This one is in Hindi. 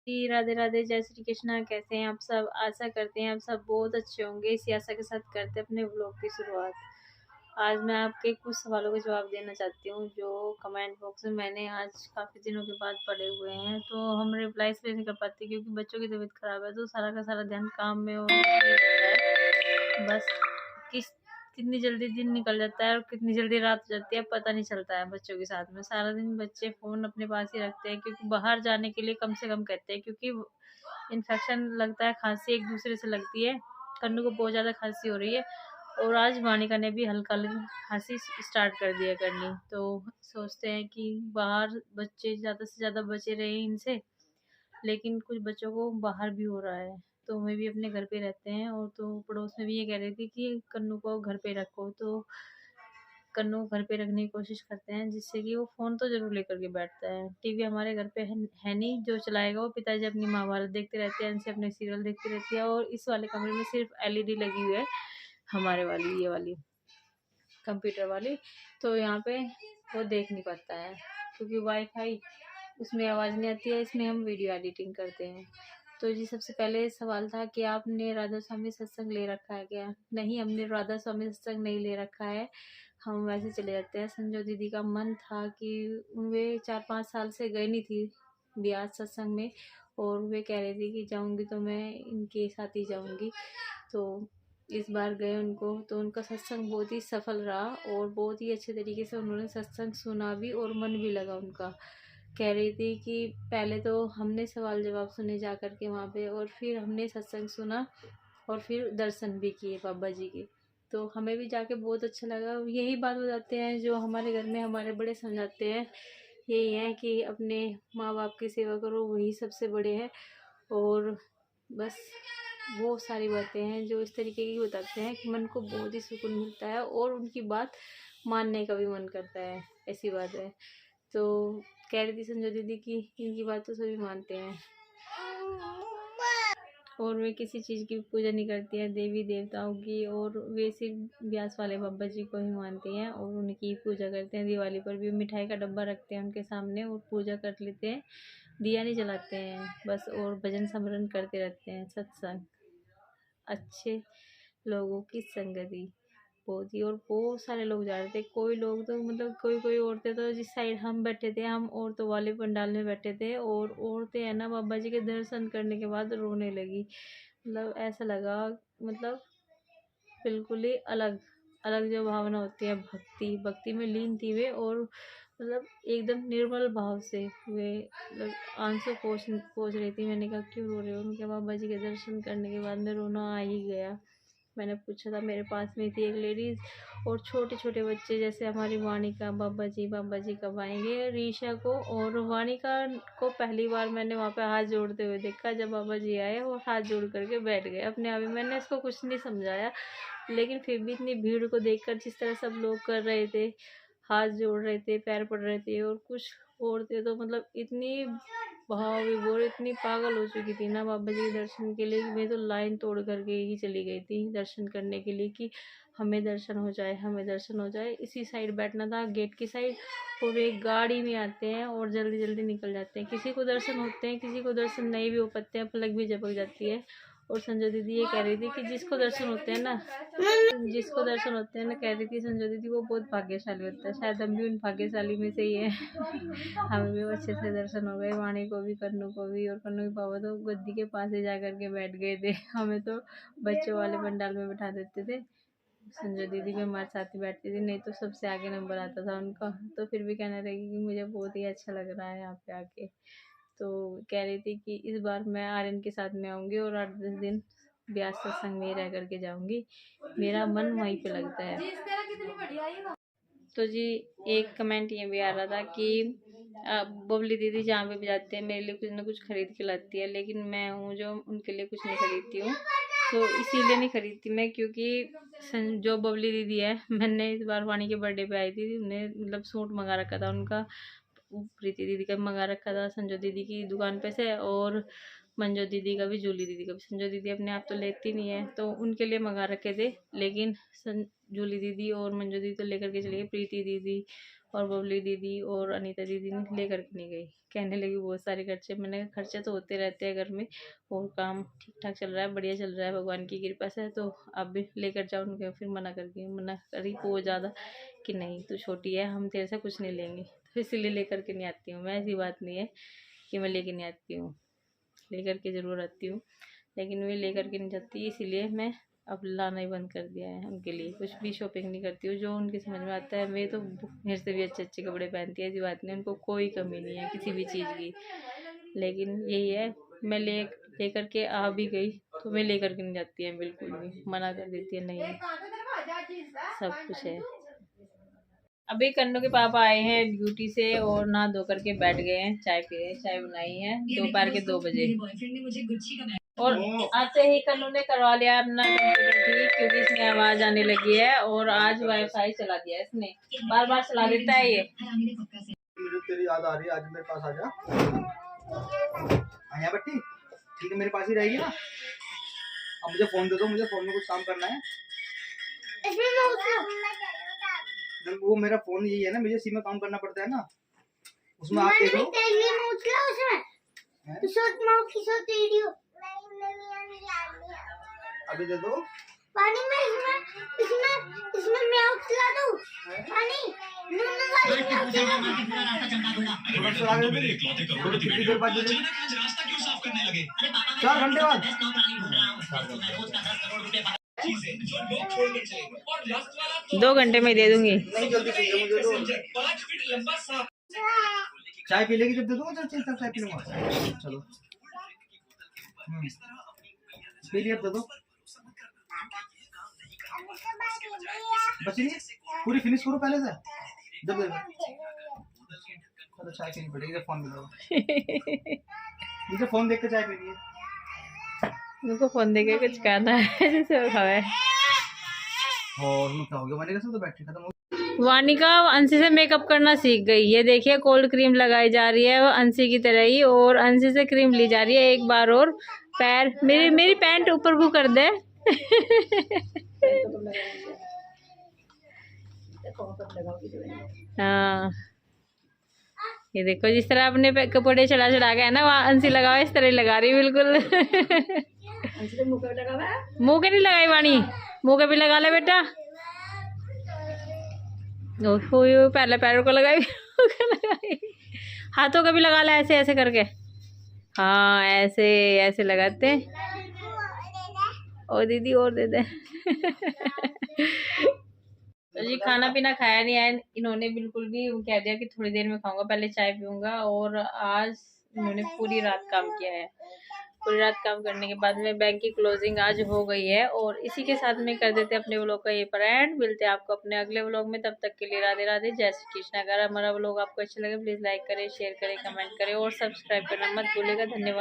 जी, राधे राधे, जय श्री कृष्णा। कैसे हैं आप सब? आशा करते हैं आप सब बहुत अच्छे होंगे। इसी आशा के साथ करते हैं अपने व्लॉग की शुरुआत। आज मैं आपके कुछ सवालों के जवाब देना चाहती हूँ जो कमेंट बॉक्स में मैंने आज काफ़ी दिनों के बाद पढ़े हुए हैं। तो हम रिप्लाई इसलिए नहीं कर पाते क्योंकि बच्चों की तबीयत खराब है, तो सारा का सारा ध्यान काम में और नहीं रहता है। बस किस कितनी जल्दी दिन निकल जाता है और कितनी जल्दी रात हो जाती है पता नहीं चलता है। बच्चों के साथ में सारा दिन बच्चे फ़ोन अपने पास ही रखते हैं क्योंकि बाहर जाने के लिए कम से कम कहते हैं, क्योंकि इन्फेक्शन लगता है, खांसी एक दूसरे से लगती है। कन्नू को बहुत ज़्यादा खांसी हो रही है और आज वानिका ने भी हल्का खांसी स्टार्ट कर दिया करनी। तो सोचते हैं कि बाहर बच्चे ज़्यादा से ज़्यादा बचे रहें इनसे, लेकिन कुछ बच्चों को बाहर भी हो रहा है। तो मैं भी अपने घर पे रहते हैं और तो पड़ोस में भी ये कह रही थी कि कन्नू को घर पे रखो, तो कन्नू को घर पे रखने की कोशिश करते हैं जिससे कि वो फ़ोन तो ज़रूर लेकर के बैठता है। टीवी हमारे घर पे है नहीं, जो चलाएगा वो पिताजी अपनी महाभारत देखते रहते हैं, इनसे अपने सीरियल देखती रहती है और इस वाले कमरे में सिर्फ एलईडी लगी हुई है, हमारे वाली ये वाली कंप्यूटर वाली। तो यहाँ पे वो देख नहीं पाता है क्योंकि वाईफाई उसमें आवाज़ नहीं आती है, इसमें हम वीडियो एडिटिंग करते हैं। तो जी सबसे पहले सवाल था कि आपने राधा स्वामी सत्संग ले रखा है क्या? नहीं, हमने राधा स्वामी सत्संग नहीं ले रखा है, हम वैसे चले जाते हैं। संजो दीदी का मन था कि वे 4-5 साल से गई नहीं थी ब्यास सत्संग में और वे कह रही थी कि जाऊंगी तो मैं इनके साथ ही जाऊंगी। तो इस बार गए उनको, तो उनका सत्संग बहुत ही सफल रहा और बहुत ही अच्छे तरीके से उन्होंने सत्संग सुना भी और मन भी लगा उनका। कह रही थी कि पहले तो हमने सवाल जवाब सुने जा कर के वहाँ पे और फिर हमने सत्संग सुना और फिर दर्शन भी किए बाबा जी के। तो हमें भी जाके बहुत अच्छा लगा। यही बात बताते हैं जो हमारे घर में हमारे बड़े समझाते हैं, यही है कि अपने माँ बाप की सेवा करो, वही सबसे बड़े हैं। और बस वो सारी बातें हैं जो इस तरीके की बताते हैं कि मन को बहुत ही सुकून मिलता है और उनकी बात मानने का भी मन करता है, ऐसी बात है। तो कह रही थी संजय दीदी की इनकी बात तो सभी मानते हैं और वे किसी चीज़ की पूजा नहीं करती है देवी देवताओं की, और वे सिर्फ व्यास वाले बाबा जी को ही मानती हैं और उनकी पूजा करते हैं। दिवाली पर भी मिठाई का डब्बा रखते हैं उनके सामने और पूजा कर लेते हैं, दिया नहीं जलाते हैं बस, और भजन सिमरन करते रहते हैं। सत्संग अच्छे लोगों की संगति बहुत ही, और बहुत सारे लोग जा रहे थे। कोई लोग तो मतलब कोई कोई औरतें तो जिस साइड हम बैठे थे, हम औरतों वाले पंडाल में बैठे थे, और औरतें है ना बाबा जी के दर्शन करने के बाद रोने लगी। मतलब ऐसा लगा, मतलब बिल्कुल ही अलग अलग जो भावना होती है, भक्ति भक्ति में लीन थी वे, और मतलब एकदम निर्मल भाव से वे मतलब आंसू पोंछ रही थी। मैंने कहा क्यों रो रहे हो? उनके बाबा जी के दर्शन करने के बाद में रोना आ ही गया। मैंने पूछा था, मेरे पास में थी एक लेडीज़ और छोटे छोटे बच्चे, जैसे हमारी वानिका बाबा जी कब आएंगे, रीशा को और वानिका को पहली बार मैंने वहाँ पे हाथ जोड़ते हुए देखा जब बाबा जी आए और हाथ जोड़ करके बैठ गए अपने आप ही। मैंने इसको कुछ नहीं समझाया, लेकिन फिर भी इतनी भीड़ को देखकर जिस तरह सब लोग कर रहे थे, हाथ जोड़ रहे थे, पैर पड़ रहे थे, और कुछ औरतें तो मतलब इतनी भाव विभोर इतनी पागल हो चुकी थी ना बाबा जी के दर्शन के लिए, मैं तो लाइन तोड़ करके ही चली गई थी दर्शन करने के लिए कि हमें दर्शन हो जाए, हमें दर्शन हो जाए। इसी साइड बैठना था, गेट की साइड, और एक गाड़ी में आते हैं और जल्दी जल्दी निकल जाते हैं। किसी को दर्शन होते हैं, किसी को दर्शन नहीं भी हो पाते हैं, पलक भी झपक जाती है। और संजय दीदी ये कह रही थी कि जिसको दर्शन होते हैं ना, कह रही थी संजय दीदी, वो बहुत भाग्यशाली होता है। शायद हम भी उन भाग्यशाली में से ही है। हमें भी अच्छे से दर्शन हो गए, वाणी को भी, कन्नू को भी, और कन्नू के पापा तो गद्दी के पास ही जा करके बैठ गए थे। हमें तो बच्चों वाले पंडाल में बैठा देते थे। संजय दीदी भी हमारे साथ ही बैठती थी, नहीं तो सबसे आगे नंबर आता था उनका। तो फिर भी कहने लगी कि मुझे बहुत ही अच्छा लग रहा है यहाँ पे आके। तो कह रही थी कि इस बार मैं आर्यन के साथ में आऊँगी और 8-10 दिन ब्यास सत्संग में रह करके जाऊँगी, मेरा मन वहीं पे लगता है। तो जी एक कमेंट ये भी आ रहा था कि बबली दीदी जहाँ पे भी जाते हैं मेरे लिए कुछ ना कुछ खरीद के लाती है, लेकिन मैं हूँ जो उनके लिए कुछ नहीं खरीदती हूँ। तो इसीलिए नहीं खरीदती मैं क्योंकि जो बबली दीदी है, मैंने इस बार वाणी के बर्थडे पे आई थी, उन्हें मतलब सूट मंगा रखा था उनका, प्रीति दीदी का मंगा रखा था संजय दीदी की दुकान पे से, और मंजू दीदी का भी, जूली दीदी का भी। संजय दीदी अपने आप तो लेती नहीं है, तो उनके लिए मंगा रखे थे, लेकिन जूली दीदी और मंजू दीदी तो लेकर के चली गई, प्रीति दीदी और बबली दीदी और अनीता दीदी ने ले करके नहीं गई। कहने लगी बहुत सारे खर्चे। मैंने कहा खर्चे तो होते रहते हैं घर में, और काम ठीक ठाक चल रहा है, बढ़िया चल रहा है भगवान की कृपा से, तो आप भी लेकर जाओ। उनके फिर मना करी वो ज़्यादा कि नहीं तू छोटी है, हम तेरे से कुछ नहीं लेंगे, तो इसीलिए लेकर के नहीं आती हूँ मैं। ऐसी बात नहीं है कि मैं लेके नहीं आती हूँ, लेकर के ज़रूर आती हूँ, लेकिन वे लेकर के नहीं जाती, इसीलिए मैं अब लाना ही बंद कर दिया है। उनके लिए कुछ भी शॉपिंग नहीं करती हूँ, जो उनकी समझ में आता है। वे तो मेरे से भी अच्छे अच्छे कपड़े पहनती है, ऐसी बात नहीं, उनको कोई कमी नहीं है किसी भी चीज़ की। लेकिन यही है, मैं लेकर के आ भी गई तो मैं लेकर के नहीं जाती है, बिल्कुल भी मना कर देती है, नहीं सब कुछ है। अभी कन्नू के पापा आए हैं ड्यूटी से और नहा धो करके बैठ गए हैं, चाय पी रहे हैं। चाय बनाई है दोपहर के 2 बजे, और आते ही कन्नू ने करवा लिया अपना कंप्यूटर ठीक, क्योंकि इसमें आवाज आने लगी है और आज वाईफाई चला दिया इसने, बार बार चला देता है ये। मुझे तेरी याद आ रही है, आज मेरे पास आ जा। आया बट्टी ठीक है, मेरे पास ही रहेगी ना। अब मुझे फोन दे दो, मुझे फोन में कुछ काम करना है। वो मेरा फोन यही है ना, मुझे इसी में काम करना पड़ता है ना, उसमें आप देखो। अभी दे दो पानी में, इसमें मैं उठला दूं पानी, कितनी देर बाद 4 घंटे बाद। 2 घंटे में दे दूंगी। नहीं जल्दी चाहिए मुझे तो। चाय पी लेगी जब दे दूंगा, चल चाय पी लूंगा। चलो पी लिया, दे दो बची नहीं, पूरी फिनिश करो पहले से, जब दे दो। चलो चाय पीनी पड़ेगी, फोन मिला मुझे, फोन देख के चाय पीनी है। उनको फोन देके कुछ कहना है जैसे वो खावे। और क्या हो गया, मैंने कैसे तो बैटरी खत्म हो। वानिका अंशी से मेकअप करना सीख गई। ये देखिए कोल्ड क्रीम लगाई जा रही है वो अंशी की तरह ही, और अंशी से क्रीम ली जा रही है एक बार और। पैर मेरी पैंट ऊपर को कर दे। हाँ ये देखो जिस तरह अपने कपड़े चढ़ा के है ना, वहाँ अंशी लगाओ, इस तरह लगा रही बिल्कुल। मुँह के नहीं लगाई वाणी, मुँह के भी लगा ले बेटा। पहले पैरों को लगाई, हाथों का भी लगा ला, ऐसे ऐसे करके। हाँ ऐसे ऐसे लगाते। और दीदी और दे दे। तो जी खाना पीना खाया नहीं है इन्होंने बिल्कुल भी, वो कह दिया कि थोड़ी देर में खाऊंगा, पहले चाय पीऊंगा। और आज इन्होंने पूरी रात काम किया है। पूरी रात काम करने के बाद में बैंक की क्लोजिंग आज हो गई है। और इसी के साथ में कर देते अपने व्लॉग का ये पर एंड। मिलते हैं आपको अपने अगले व्लॉग में, तब तक के लिए राधे राधे, जय श्री कृष्ण। अगर हमारा व्लॉग आपको अच्छा लगे प्लीज़ लाइक करें, शेयर करें, कमेंट करें और सब्सक्राइब करना मत भूलिएगा। धन्यवाद।